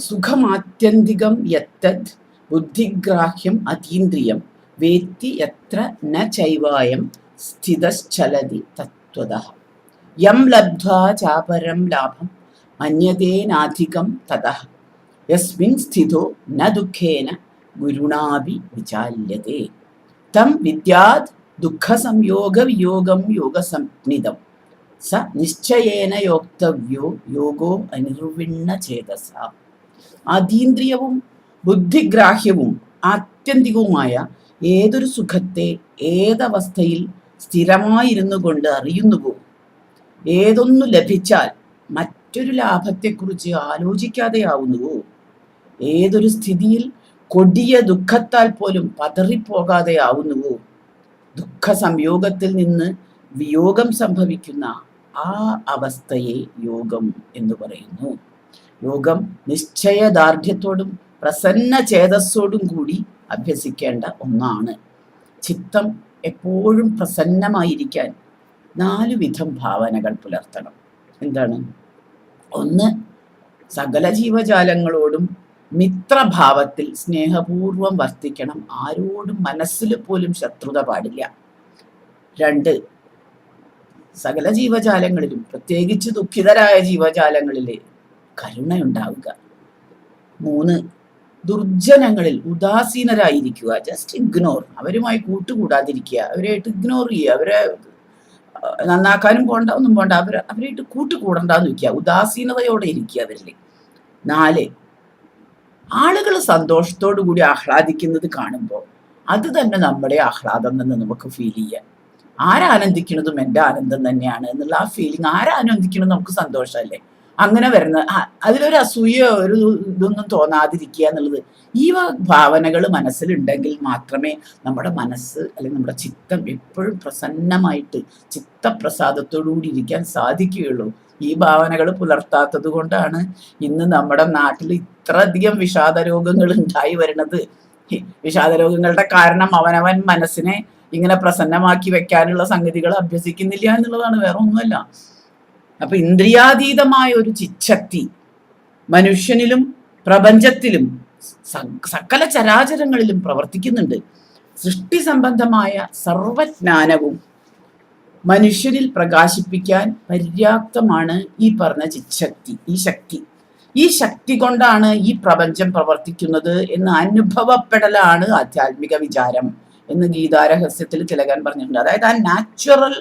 സുഖമാത്യന്തികം യത്തത് ബുദ്ധിഗ്രാഹ്യം അതീന്ദ്രിയം വേത്തി യത്ര ന ചൈവായം സ്ഥിതശ്ചലതി തത്വതഃ യം ലബ്ധ്വാ ചാപരം ലാഭം മന്യതേനാധികം തതഃ യസ്മിൻ സ്ഥിതോ ന ദുഃഖേന ഗുരുണാപി വിചാല്യതേ തം വിദ്യാത് ദുഃഖസംയോഗ വിയോഗം യോഗസംജ്ഞിതം സ നിശ്ചയേന യോക്തവ്യോ യോഗോ അനിർവിണ്ണ ചേതസ. അതീന്ദ്രിയവും ബുദ്ധിഗ്രാഹ്യവും ആത്യന്തികവുമായ ഏതൊരു സുഖത്തെ ഏതവസ്ഥയിൽ സ്ഥിരമായിരുന്നു കൊണ്ട് അറിയുന്നുവോ, ഏതൊന്നു ലഭിച്ചാൽ മറ്റൊരു ലാഭത്തെക്കുറിച്ച് ആലോചിക്കാതെയാവുന്നുവോ, ഏതൊരു സ്ഥിതിയിൽ കൊടിയ ദുഃഖത്താൽ പോലും പതറിപ്പോകാതെയാവുന്നുവോ, ദുഃഖ സംയോഗത്തിൽ നിന്ന് വിയോഗം സംഭവിക്കുന്ന ആ അവസ്ഥയെ യോഗം എന്ന് പറയുന്നു. യോഗം നിശ്ചയദാർഢ്യത്തോടും പ്രസന്ന ചേതസ്സോടും കൂടി അഭ്യസിക്കേണ്ട ഒന്നാണ്. ചിത്തം എപ്പോഴും പ്രസന്നമായിരിക്കാൻ 4 വിധം ഭാവനകൾ പുലർത്തണം. എന്താണ്? ഒന്ന്, സകല ജീവജാലങ്ങളോടും മിത്രഭാവത്തിൽ സ്നേഹപൂർവം വർത്തിക്കണം. ആരോടും മനസ്സിൽ പോലും ശത്രുത പാടില്ല. 2, സകല ജീവജാലങ്ങളിലും പ്രത്യേകിച്ച് ദുഃഖിതരായ ജീവജാലങ്ങളിലെ കരുണയുണ്ടാവുക. 3, ദുർജനങ്ങളിൽ ഉദാസീനരായിരിക്കുക. ജസ്റ്റ് ഇഗ്നോർ, അവരുമായി കൂട്ടുകൂടാതിരിക്കുക, അവരായിട്ട് ഇഗ്നോർ ചെയ്യുക, അവരെ നന്നാക്കാനും പോണ്ട, ഒന്നും പോണ്ട, അവരായിട്ട് കൂട്ടുകൂടണ്ടെന്ന് വയ്ക്കുക, ഉദാസീനതയോടെ ഇരിക്കുക അവരിൽ. 4, ആളുകൾ സന്തോഷത്തോടു കൂടി ആഹ്ലാദിക്കുന്നത് കാണുമ്പോൾ അത് തന്നെ നമ്മുടെ ആഹ്ലാദം എന്ന് നമുക്ക് ഫീൽ ചെയ്യാം. ആരാനന്ദിക്കുന്നതും എൻ്റെ ആനന്ദം തന്നെയാണ് എന്നുള്ള ആ ഫീലിംഗ്, ആരാനന്ദിക്കുന്നത് നമുക്ക് സന്തോഷമല്ലേ. അങ്ങനെ വരുന്ന അതിലൊരു അസൂയ ഒരു ഇതൊന്നും തോന്നാതിരിക്കുക എന്നുള്ളത്, ഈ ഭാവനകൾ മനസ്സിലുണ്ടെങ്കിൽ മാത്രമേ നമ്മുടെ മനസ്സ് അല്ലെങ്കിൽ നമ്മുടെ ചിത്തം എപ്പോഴും പ്രസന്നമായിട്ട് ചിത്തപ്രസാദത്തോടുകൂടി ഇരിക്കാൻ സാധിക്കുകയുള്ളൂ. ഈ ഭാവനകൾ പുലർത്താത്തത് കൊണ്ടാണ് ഇന്ന് നമ്മുടെ നാട്ടിൽ ഇത്രയധികം വിഷാദ രോഗങ്ങൾ ഉണ്ടായി വരുന്നത്. വിഷാദ രോഗങ്ങളുടെ കാരണം അവനവൻ മനസ്സിനെ ഇങ്ങനെ പ്രസന്നമാക്കി വെക്കാനുള്ള സംഗതികൾ അഭ്യസിക്കുന്നില്ല എന്നുള്ളതാണ്, വേറെ ഒന്നുമല്ല. അപ്പൊ ഇന്ദ്രിയാതീതമായ ഒരു ചിച്ഛക്തി മനുഷ്യനിലും പ്രപഞ്ചത്തിലും സകല ചരാചരങ്ങളിലും പ്രവർത്തിക്കുന്നുണ്ട്. സൃഷ്ടി സംബന്ധമായ സർവജ്ഞാനവും മനുഷ്യരിൽ പ്രകാശിപ്പിക്കാൻ പര്യാപ്തമാണ് ഈ പറഞ്ഞ ചിച്ഛക്തി, ഈ ശക്തി. ഈ ശക്തി കൊണ്ടാണ് ഈ പ്രപഞ്ചം പ്രവർത്തിക്കുന്നത് എന്ന് അനുഭവപ്പെടലാണ് ആധ്യാത്മിക വിചാരം എന്ന് ഗീതാരഹസ്യത്തിൽ തിലകൻ പറഞ്ഞിട്ടുണ്ട്. അതായത് ആ നാച്ചുറൽ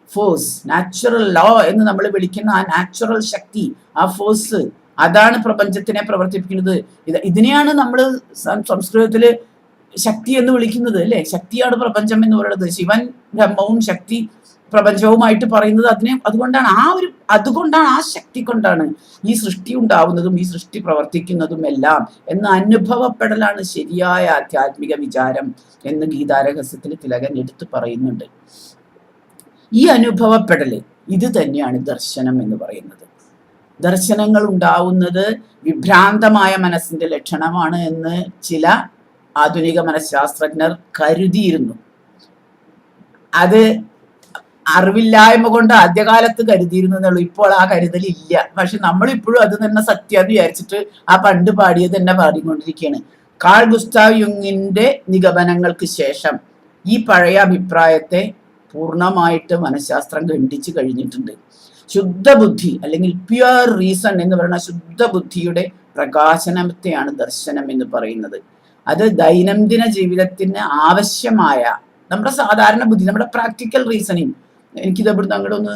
ഫോഴ്സ്, നാച്ചുറൽ ലോ എന്ന് നമ്മൾ വിളിക്കുന്ന ആ നാച്ചുറൽ ശക്തി, ആ ഫോഴ്സ്, അതാണ് പ്രപഞ്ചത്തിനെ പ്രവർത്തിപ്പിക്കുന്നത്. ഇതിനെയാണ് നമ്മൾ സംസ്കൃതത്തില് ശക്തി എന്ന് വിളിക്കുന്നത്, അല്ലെ? ശക്തിയാണ് പ്രപഞ്ചം എന്ന് പറയുന്നത്. ശിവൻ ബ്രഹ്മവും ശക്തി പ്രപഞ്ചവുമായിട്ട് പറയുന്നത് അതുകൊണ്ടാണ്. ആ ശക്തി കൊണ്ടാണ് ഈ സൃഷ്ടി ഉണ്ടാവുന്നതും ഈ സൃഷ്ടി പ്രവർത്തിക്കുന്നതും എല്ലാം എന്ന് അനുഭവപ്പെടലാണ് ശരിയായ ആധ്യാത്മിക വിചാരം എന്ന് ഗീതാരഹസ്യത്തിൽ തിലകൻ എടുത്തു പറയുന്നുണ്ട്. ഈ അനുഭവപ്പെടല് ഇത് തന്നെയാണ് ദർശനം എന്ന് പറയുന്നത്. ദർശനങ്ങൾ ഉണ്ടാവുന്നത് വിഭ്രാന്തമായ മനസ്സിന്റെ ലക്ഷണമാണ് എന്ന് ചില ആധുനിക മനഃശാസ്ത്രജ്ഞർ കരുതിയിരുന്നു. അത് അറിവില്ലായ്മ കൊണ്ട് ആദ്യകാലത്ത് കരുതിയിരുന്നു എന്നുള്ളൂ. ഇപ്പോൾ ആ കരുതലില്ല. പക്ഷെ നമ്മളിപ്പോഴും അത് തന്നെ സത്യം വിചാരിച്ചിട്ട് ആ പണ്ട് പാടിയത് തന്നെ പാടിക്കൊണ്ടിരിക്കുകയാണ്. കാൾ ഗുസ്താവ് യുങ്ങിന്റെ നിഗമനങ്ങൾക്ക് ശേഷം ഈ പഴയ അഭിപ്രായത്തെ പൂർണ്ണമായിട്ട് മനഃശാസ്ത്രം ഖണ്ഡിച്ചു കഴിഞ്ഞിട്ടുണ്ട്. ശുദ്ധബുദ്ധി അല്ലെങ്കിൽ പ്യുവർ റീസൺ എന്ന് പറയുന്ന ശുദ്ധബുദ്ധിയുടെ പ്രകാശനത്തെയാണ് ദർശനം എന്ന് പറയുന്നത്. അത് ദൈനംദിന ജീവിതത്തിന് ആവശ്യമായ നമ്മുടെ സാധാരണ ബുദ്ധി, നമ്മുടെ പ്രാക്ടിക്കൽ റീസണിങ്, എനിക്കിത് ഇവിടുന്ന് അങ്ങോട്ട് ഒന്ന്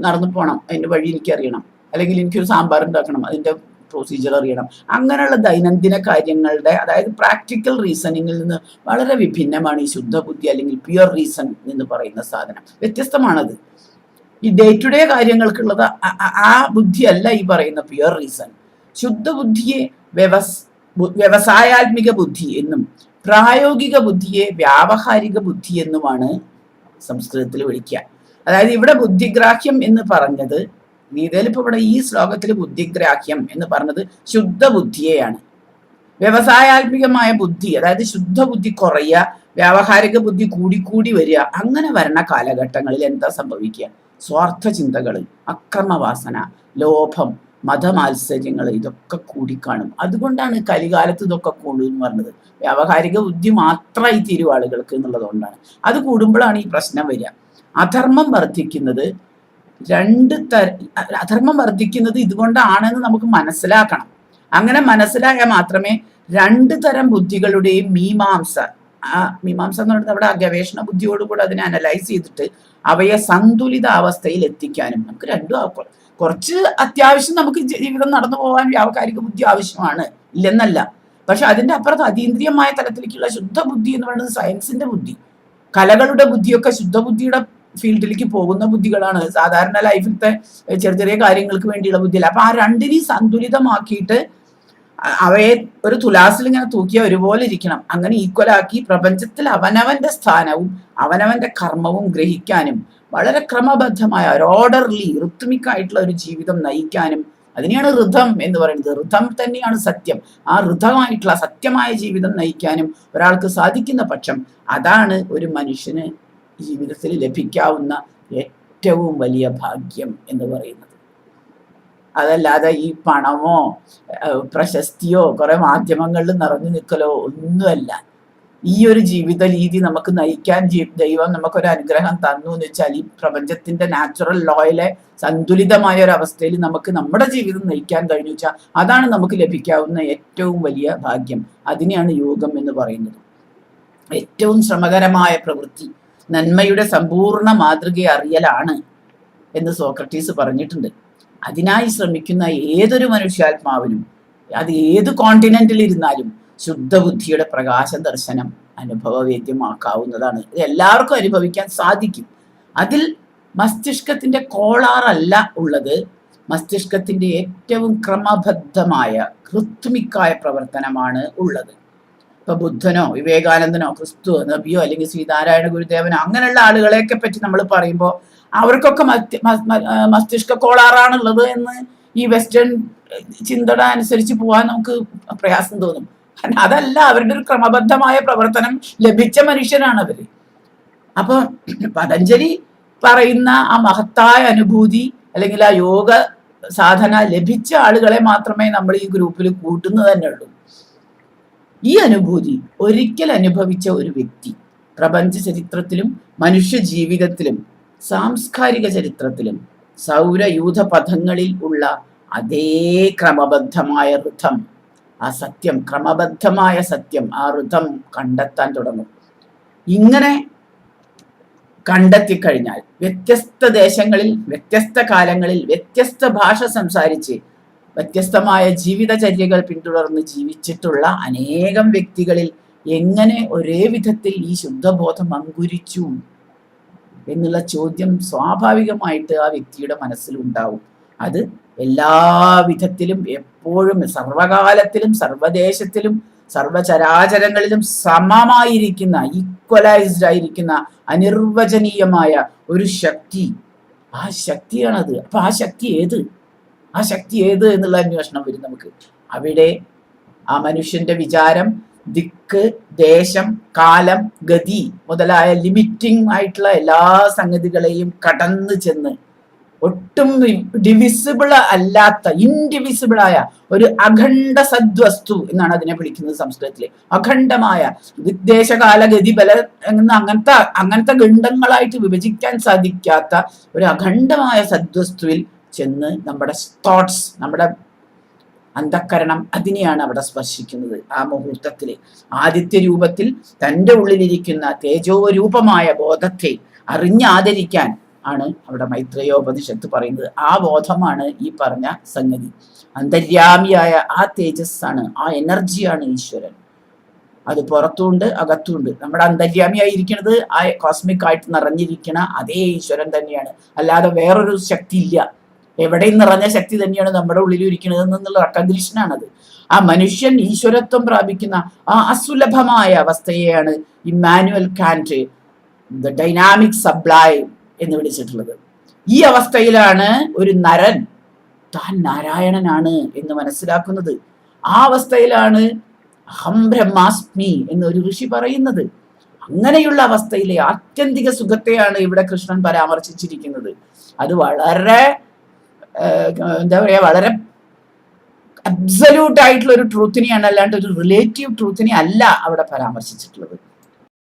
നടന്നു പോകണം, അതിൻ്റെ വഴി എനിക്കറിയണം, അല്ലെങ്കിൽ എനിക്കൊരു സാമ്പാർ ഉണ്ടാക്കണം, അതിൻ്റെ പ്രൊസീജിയർ അറിയണം, അങ്ങനെയുള്ള ദൈനംദിന കാര്യങ്ങളുടെ, അതായത് പ്രാക്ടിക്കൽ റീസണിങ്ങിൽ നിന്ന് വളരെ വിഭിന്നമാണ് ഈ ശുദ്ധബുദ്ധി അല്ലെങ്കിൽ പ്യുവർ റീസൺ എന്ന് പറയുന്ന സാധനം. വ്യത്യസ്തമാണത്. ഈ ഡേ ടു ഡേ കാര്യങ്ങൾക്കുള്ളത് ആ ബുദ്ധിയല്ല ഈ പറയുന്ന പ്യുവർ റീസൺ. ശുദ്ധബുദ്ധിയെ വ്യവസായാത്മിക ബുദ്ധി എന്നും പ്രായോഗിക ബുദ്ധിയെ വ്യാവഹാരിക ബുദ്ധി എന്നുമാണ് സംസ്കൃതത്തിൽ വിളിക്കുക. അതായത് ഇവിടെ ബുദ്ധിഗ്രാഹ്യം എന്ന് പറഞ്ഞത്, ഗീതയിൽ ഇപ്പൊ ഇവിടെ ഈ ശ്ലോകത്തിൽ ബുദ്ധിഗ്രാഹ്യം എന്ന് പറഞ്ഞത് ശുദ്ധബുദ്ധിയെയാണ്. വ്യവസായാത്മികമായ ബുദ്ധി, അതായത് ശുദ്ധബുദ്ധി കുറയുക, വ്യാവഹാരിക ബുദ്ധി കൂടിക്കൂടി വരിക. അങ്ങനെ വരണ കാലഘട്ടങ്ങളിൽ എന്താ സംഭവിക്കുക? സ്വാർത്ഥ ചിന്തകൾ, അക്രമവാസന, ലോഭം, മതമാത്സര്യങ്ങൾ ഇതൊക്കെ കൂടിക്കാണും. അതുകൊണ്ടാണ് കലികാലത്ത് ഇതൊക്കെ കൂടും എന്ന് പറഞ്ഞത്. വ്യാവഹാരിക ബുദ്ധി മാത്രമായി തീരും ആളുകൾക്ക് എന്നുള്ളത് കൊണ്ടാണ്. അത് കൂടുമ്പോഴാണ് ഈ പ്രശ്നം വരിക. അധർമ്മം വർദ്ധിക്കുന്നത് അധർമ്മം വർദ്ധിക്കുന്നത് ഇതുകൊണ്ടാണെന്ന് നമുക്ക് മനസ്സിലാക്കണം. അങ്ങനെ മനസ്സിലായാൽ മാത്രമേ 2 തരം ബുദ്ധികളുടെയും മീമാംസ എന്ന് പറയുന്നത് അവിടെ ഗവേഷണ ബുദ്ധിയോടുകൂടി അതിനെ അനലൈസ് ചെയ്തിട്ട് അവയെ സന്തുലിത അവസ്ഥയിൽ എത്തിക്കാനും നമുക്ക് രണ്ടും കുറച്ച് അത്യാവശ്യം നമുക്ക് ജീവിതം നടന്നു പോകാൻ വ്യാവഹാരിക ബുദ്ധി ആവശ്യമാണ്, ഇല്ലെന്നല്ല. പക്ഷെ അതിന്റെ അപ്പുറത്ത് അതീന്ദ്രിയമായ തലത്തിലേക്കുള്ള ശുദ്ധബുദ്ധി എന്ന് പറയുന്നത് സയൻസിന്റെ ബുദ്ധി. കലകളുടെ ബുദ്ധിയൊക്കെ ശുദ്ധബുദ്ധിയുടെ ഫീൽഡിലേക്ക് പോകുന്ന ബുദ്ധികളാണ്. സാധാരണ ലൈഫിലത്തെ ചെറിയ കാര്യങ്ങൾക്ക് വേണ്ടിയുള്ള ബുദ്ധിയല്ല. അപ്പൊ ആ രണ്ടിനെയും സന്തുലിതമാക്കിയിട്ട് അവയെ ഒരു തുലാസിൽ ഇങ്ങനെ തൂക്കിയ ഒരുപോലെ ഇരിക്കണം. അങ്ങനെ ഈക്വലാക്കി പ്രപഞ്ചത്തിൽ അവനവന്റെ സ്ഥാനവും അവനവന്റെ കർമ്മവും ഗ്രഹിക്കാനും വളരെ ക്രമബദ്ധമായ ഒരു ഓർഡർലി റിത്മിക് ആയിട്ടുള്ള ഒരു ജീവിതം നയിക്കാനും അതിനെയാണ് ഋതം എന്ന് പറയുന്നത്. ഋതം തന്നെയാണ് സത്യം. ആ ഋതമായിട്ടുള്ള സത്യമായ ജീവിതം നയിക്കാനും ഒരാൾക്ക് സാധിക്കുന്ന പക്ഷം അതാണ് ഒരു മനുഷ്യന് ജീവിതത്തിൽ ലഭിക്കാവുന്ന ഏറ്റവും വലിയ ഭാഗ്യം എന്ന് പറയുന്നത്. അതല്ലാതെ ഈ പണമോ പ്രശസ്തിയോ കുറെ മാധ്യമങ്ങളിൽ നിറഞ്ഞു നിൽക്കലോ ഒന്നുമല്ല. ഈ ഒരു ജീവിത രീതി നമുക്ക് നയിക്കാൻ ദൈവം നമുക്കൊരു അനുഗ്രഹം തന്നു എന്ന് വെച്ചാൽ ഈ പ്രപഞ്ചത്തിന്റെ നാച്ചുറൽ ലോയിലെ സന്തുലിതമായ ഒരു അവസ്ഥയിൽ നമുക്ക് നമ്മുടെ ജീവിതം നയിക്കാൻ കഴിഞ്ഞു വെച്ചാൽ അതാണ് നമുക്ക് ലഭിക്കാവുന്ന ഏറ്റവും വലിയ ഭാഗ്യം. അതിനെയാണ് യോഗം എന്ന് പറയുന്നത്. ഏറ്റവും ശ്രമകരമായ പ്രവൃത്തി നന്മയുടെ സമ്പൂർണ്ണ മാതൃകയെ അറിയലാണ് എന്ന് സോക്രട്ടീസ് പറഞ്ഞിട്ടുണ്ട്. അതിനായി ശ്രമിക്കുന്ന ഏതൊരു മനുഷ്യാത്മാവിനും അത് ഏത് കോണ്ടിനെന്റിലിരുന്നാലും ശുദ്ധബുദ്ധിയുടെ പ്രകാശ ദർശനം അനുഭവവേദ്യമാക്കാവുന്നതാണ്. ഇത് എല്ലാവർക്കും അനുഭവിക്കാൻ സാധിക്കും. അതിൽ മസ്തിഷ്കത്തിന്റെ കോളാറല്ല ഉള്ളത്, മസ്തിഷ്കത്തിന്റെ ഏറ്റവും ക്രമബദ്ധമായ ഋത്മിക്കായ പ്രവർത്തനമാണ് ഉള്ളത്. ഇപ്പൊ ബുദ്ധനോ വിവേകാനന്ദനോ ക്രിസ്തു നബിയോ അല്ലെങ്കിൽ ശ്രീനാരായണ ഗുരുദേവനോ അങ്ങനെയുള്ള ആളുകളെയൊക്കെ പറ്റി നമ്മൾ പറയുമ്പോൾ അവർക്കൊക്കെ മസ്തിഷ്ക കോളാറാണുള്ളത് എന്ന് ഈ വെസ്റ്റേൺ ചിന്തയുടെ അനുസരിച്ച് പോകാൻ നമുക്ക് പ്രയാസം തോന്നും. കാരണം അതല്ല, അവരുടെ ഒരു ക്രമബദ്ധമായ പ്രവർത്തനം ലഭിച്ച മനുഷ്യരാണ് അവര്. അപ്പൊ പതഞ്ജലി പറയുന്ന ആ മഹത്തായ അനുഭൂതി അല്ലെങ്കിൽ ആ യോഗ സാധന ലഭിച്ച ആളുകളെ മാത്രമേ നമ്മൾ ഈ ഗ്രൂപ്പിൽ കൂട്ടുന്നത് തന്നെ ഉള്ളൂ. ഈ അനുഭൂതി ഒരിക്കൽ അനുഭവിച്ച ഒരു വ്യക്തി പ്രപഞ്ച ചരിത്രത്തിലും മനുഷ്യ ജീവിതത്തിലും സാംസ്കാരിക ചരിത്രത്തിലും സൗരയൂഥ പഥങ്ങളിൽ ഉള്ള അതേ ക്രമബദ്ധമായ ഋതം, ആ സത്യം, ക്രമബദ്ധമായ സത്യം, ആ ഋതം കണ്ടെത്താൻ തുടങ്ങും. ഇങ്ങനെ കണ്ടെത്തിക്കഴിഞ്ഞാൽ വ്യത്യസ്ത ദേശങ്ങളിൽ വ്യത്യസ്ത കാലങ്ങളിൽ വ്യത്യസ്ത ഭാഷ സംസാരിച്ച് വ്യത്യസ്തമായ ജീവിതചര്യകൾ പിന്തുടർന്ന് ജീവിച്ചിട്ടുള്ള അനേകം വ്യക്തികളിൽ എങ്ങനെ ഒരേ വിധത്തിൽ ഈ ശുദ്ധബോധം അങ്കുരിച്ചു എന്നുള്ള ചോദ്യം സ്വാഭാവികമായിട്ട് ആ വ്യക്തിയുടെ മനസ്സിലുണ്ടാവും. അത് എല്ലാ വിധത്തിലും എപ്പോഴും സർവകാലത്തിലും സർവദേശത്തിലും സർവചരാചരങ്ങളിലും സമമായിരിക്കുന്ന ഈക്വലൈസ്ഡ് ആയിരിക്കുന്ന അനിർവചനീയമായ ഒരു ശക്തി, ആ ശക്തിയാണത്. അപ്പൊ ആ ശക്തി ഏത് എന്നുള്ള അന്വേഷണം വരും നമുക്ക്. അവിടെ ആ മനുഷ്യന്റെ വിചാരം, ദിക്ക്, ദേശം, കാലം, ഗതി മുതലായ ലിമിറ്റിംഗ് ആയിട്ടുള്ള എല്ലാ സംഗതികളെയും കടന്നു ചെന്ന് ഒട്ടും ഡിവിസിബിൾ അല്ലാത്ത ഇൻഡിവിസിബിളായ ഒരു അഖണ്ഡ സദ്വസ്തു എന്നാണ് അതിനെ വിളിക്കുന്നത് സംസ്കൃതത്തില്. അഖണ്ഡമായ ദേശകാല ഗതി ബല അങ്ങനത്തെ ഖണ്ഡങ്ങളായിട്ട് വിഭജിക്കാൻ സാധിക്കാത്ത ഒരു അഖണ്ഡമായ സദ്വസ്തുവിൽ ചെന്ന് നമ്മുടെ തോട്ട്സ്, നമ്മുടെ അന്ധക്കരണം അതിനെയാണ് അവിടെ സ്പർശിക്കുന്നത്. ആ മുഹൂർത്തത്തില് ആദിത്യ രൂപത്തിൽ തൻ്റെ ഉള്ളിലിരിക്കുന്ന തേജോരൂപമായ ബോധത്തെ അറിഞ്ഞാദരിക്കാൻ ആണ് അവിടെ മൈത്രേയോപനിഷത്ത് പറയുന്നത്. ആ ബോധമാണ് ഈ പറഞ്ഞ സംഗതി. അന്തര്യാമിയായ ആ തേജസ്സാണ്, ആ എനർജിയാണ് ഈശ്വരൻ. അത് പുറത്തുണ്ട് അകത്തുണ്ട്. നമ്മുടെ അന്തര്യാമിയായിരിക്കുന്നത് ആ കോസ്മിക് ആയിട്ട് നിറഞ്ഞിരിക്കണ അതേ ഈശ്വരൻ തന്നെയാണ്. അല്ലാതെ വേറൊരു ശക്തി ഇല്ല. എവിടെയും നിറഞ്ഞ ശക്തി തന്നെയാണ് നമ്മുടെ ഉള്ളിൽ ഇരിക്കുന്നത് എന്നുള്ള റെക്കഗ്നിഷനാണത്. ആ മനുഷ്യൻ ഈശ്വരത്വം പ്രാപിക്കുന്ന ആ അസുലഭമായ അവസ്ഥയെയാണ് Immanuel Kant the dynamic sublime എന്ന് വിളിച്ചിട്ടുള്ളത്. ഈ അവസ്ഥയിലാണ് ഒരു നരൻ താൻ നാരായണനാണ് എന്ന് മനസ്സിലാക്കുന്നത്. ആ അവസ്ഥയിലാണ് അഹം ബ്രഹ്മാസ്മി എന്നൊരു ഋഷി പറയുന്നത്. അങ്ങനെയുള്ള അവസ്ഥയിലെ ആത്യന്തിക സുഖത്തെയാണ് ഇവിടെ കൃഷ്ണൻ പരാമർശിച്ചിരിക്കുന്നത്. അത് വളരെ എന്താ പറയാ, വളരെ അബ്സല്യൂട്ട് ആയിട്ടുള്ള ഒരു ട്രൂത്തിനെയാണ്, അല്ലാണ്ട് ഒരു റിലേറ്റീവ് ട്രൂത്തിനെ അല്ല അവിടെ പരാമർശിച്ചിട്ടുള്ളത്.